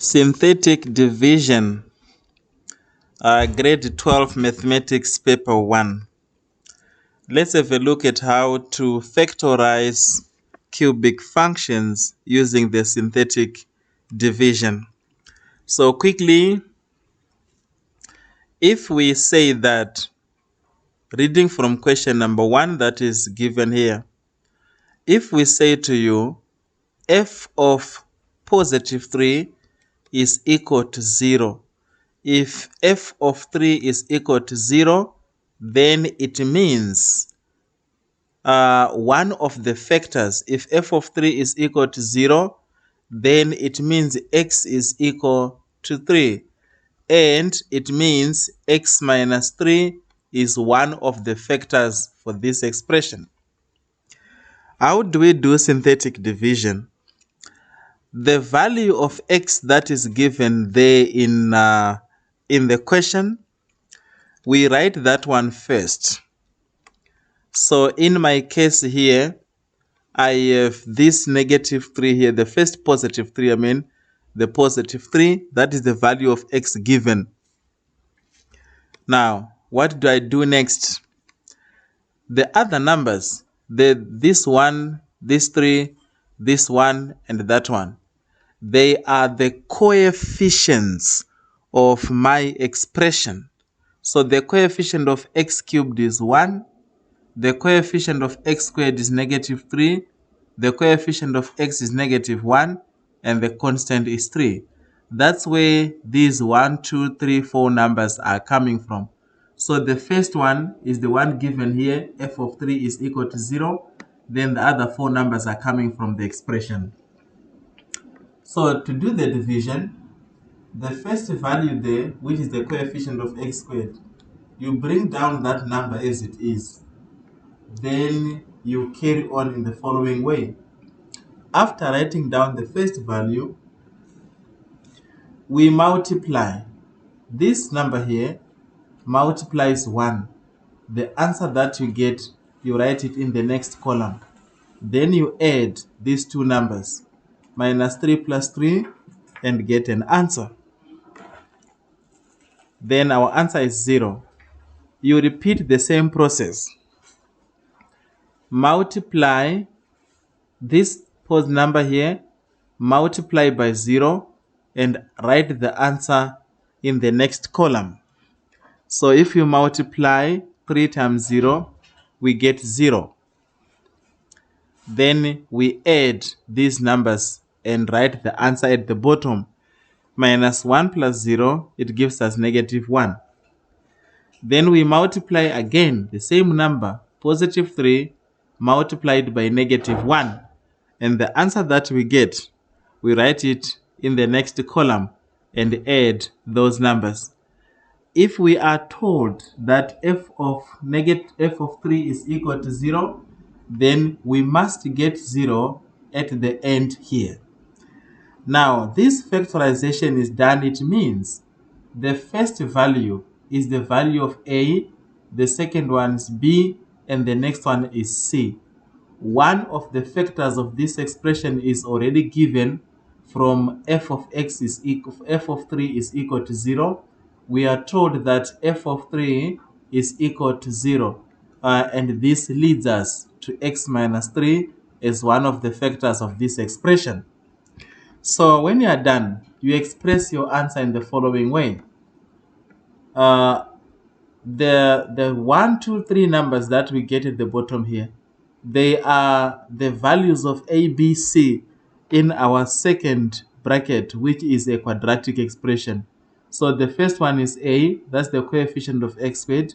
Synthetic division, grade 12 mathematics paper 1. Let's have a look at how to factorize cubic functions using the synthetic division. So quickly, if we say that, reading from question number 1 that is given here, if we say to you f of positive 3 is equal to 0, if f of 3 is equal to 0, then it means one of the factors, if f of 3 is equal to 0, then it means x is equal to 3. And it means x minus 3 is one of the factors for this expression. How do we do synthetic division? The value of x that is given there in the question, we write that one first. So in my case here, I have this negative 3 here, the first positive 3, the positive 3, that is the value of x given. Now, what do I do next? The other numbers, this one, this 3, this one, and that one, they are the coefficients of my expression. So the coefficient of x cubed is 1, the coefficient of x squared is negative 3, the coefficient of x is negative 1, and the constant is 3. That's where these 1, 2, 3, 4 numbers are coming from. So the first one is the one given here, f of 3 is equal to 0. Then the other 4 numbers are coming from the expression. So to do the division, the first value there, which is the coefficient of x squared, you bring down that number as it is. Then you carry on in the following way. After writing down the first value, we multiply. This number here multiplies 1. The answer that you get, you write it in the next column. Then you add these two numbers, minus 3 plus 3, and get an answer. Then our answer is 0. You repeat the same process. Multiply this pose number here, multiply by 0, and write the answer in the next column. So if you multiply 3 times 0, we get 0. Then we add these numbers and write the answer at the bottom. Minus 1 plus 0, it gives us negative 1. Then we multiply again the same number, positive 3, multiplied by negative 1. And the answer that we get, we write it in the next column and add those numbers. If we are told that f of 3 is equal to 0, then we must get 0 at the end here. Now, this factorization is done. It means the first value is the value of a, the second one is b, and the next one is c. One of the factors of this expression is already given from f of 3 is equal to 0. We are told that f of 3 is equal to 0, and this leads us to x minus 3 as one of the factors of this expression. So when you are done, you express your answer in the following way. The 1, 2, 3 numbers that we get at the bottom here, they are the values of a, b, c in our second bracket, which is a quadratic expression. So the first one is a, that's the coefficient of x squared.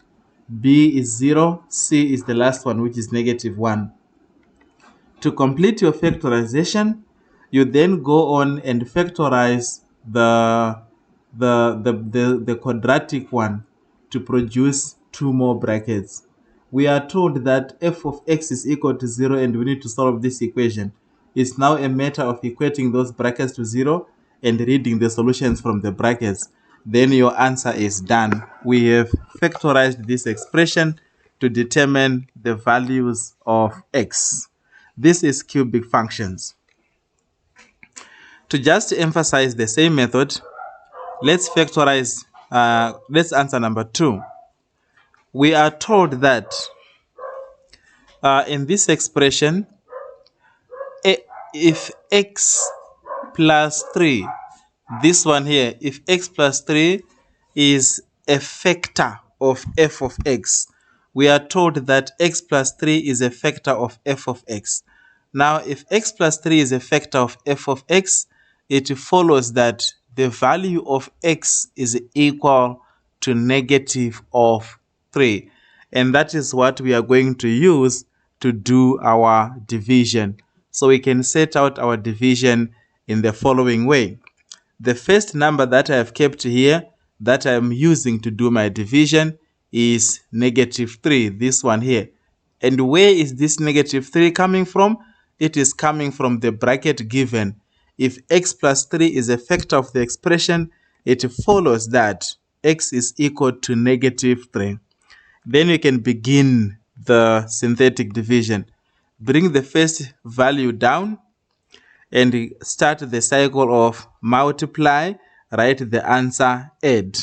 B is 0, c is the last one, which is negative 1. To complete your factorization, you then go on and factorize the quadratic one to produce 2 more brackets. We are told that f of x is equal to 0 and we need to solve this equation. It's now a matter of equating those brackets to 0 and reading the solutions from the brackets. Then your answer is done. We have factorized this expression to determine the values of x. This is cubic functions. To just emphasize the same method, let's factorize, let's answer number 2. We are told that in this expression, if x plus 3, this one here, if x plus 3 is a factor of f of x, we are told that x plus 3 is a factor of f of x. Now, if x plus 3 is a factor of f of x, it follows that the value of x is equal to negative of 3. And that is what we are going to use to do our division. So we can set out our division in the following way. The first number that I have kept here that I am using to do my division is negative 3, this one here. And where is this negative 3 coming from? It is coming from the bracket given. If x plus 3 is a factor of the expression, it follows that x is equal to negative 3. Then we can begin the synthetic division. Bring the first value down and start the cycle of multiply, write the answer, add.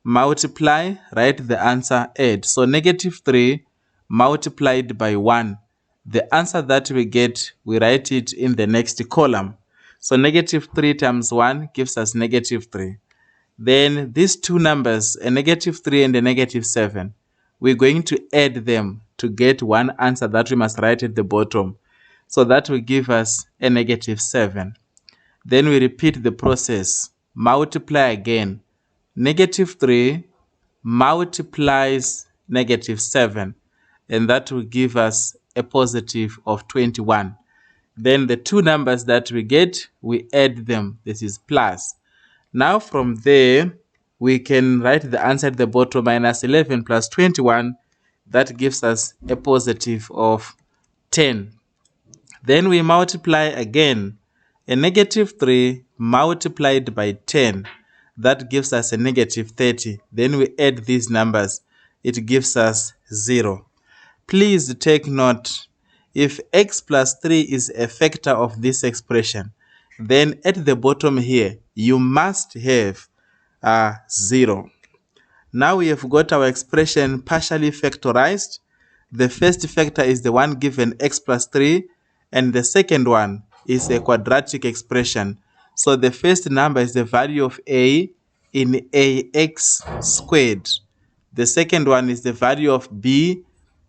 Multiply, write the answer, add. So negative 3 multiplied by 1. The answer that we get, we write it in the next column. So negative 3 times 1 gives us negative 3. Then these two numbers, a negative 3 and a negative 7, we're going to add them to get one answer that we must write at the bottom. So that will give us a negative 7. Then we repeat the process. Multiply again. Negative 3 multiplies negative 7. And that will give us a positive of 21. Then the two numbers that we get, we add them. This is plus. Now from there, we can write the answer at the bottom, minus 11 plus 21. That gives us a positive of 10. Then we multiply again. A negative 3 multiplied by 10. That gives us a negative 30. Then we add these numbers. It gives us 0. Please take note, if x plus 3 is a factor of this expression, then at the bottom here, you must have 0. Now we have got our expression partially factorized. The first factor is the one given x plus 3, and the second one is a quadratic expression. So the first number is the value of a in ax squared. The second one is the value of b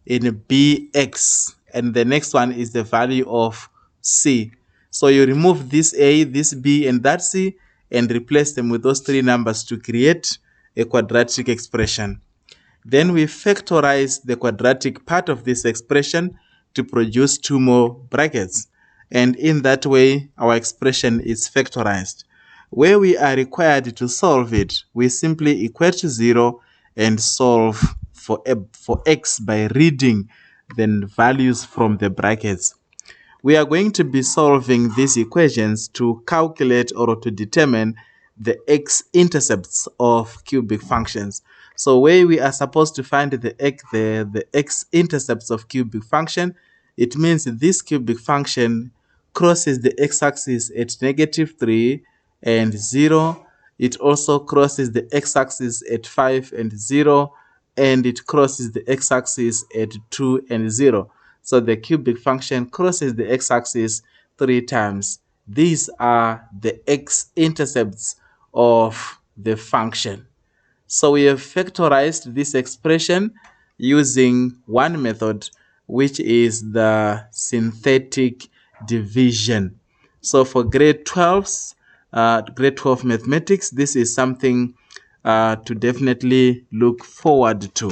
in bx, and the next one is the value of c. So you remove this a, this b, and that c, and replace them with those three numbers to create a quadratic expression. Then we factorize the quadratic part of this expression to produce two more brackets. And in that way, our expression is factorized. Where we are required to solve it, we simply equate to 0 and solve for x by reading the values from the brackets. We are going to be solving these equations to calculate or to determine the x-intercepts of cubic functions. So where we are supposed to find the x-intercepts of cubic function, it means this cubic function crosses the x-axis at negative 3 and 0. It also crosses the x-axis at 5 and 0, and it crosses the x-axis at 2 and 0. So the cubic function crosses the x-axis 3 times. These are the x-intercepts of the function. So we have factorized this expression using one method, which is the synthetic division. So for grade 12 mathematics, this is something to definitely look forward to.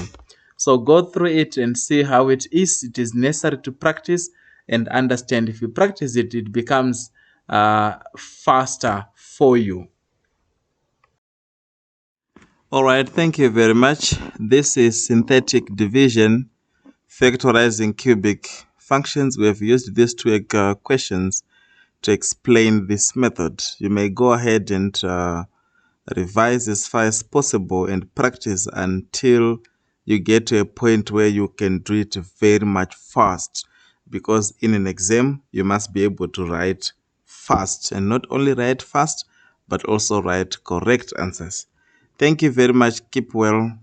So go through it and see how it is. It is necessary to practice and understand. If you practice it, it becomes faster for you. All right, thank you very much. This is synthetic division, factorizing cubic functions. We have used these two questions to explain this method. You may go ahead and revise as far as possible and practice until you get to a point where you can do it very much fast, because in an exam, you must be able to write fast. fast, and not only write fast, but also write correct answers. Thank you very much. Keep well.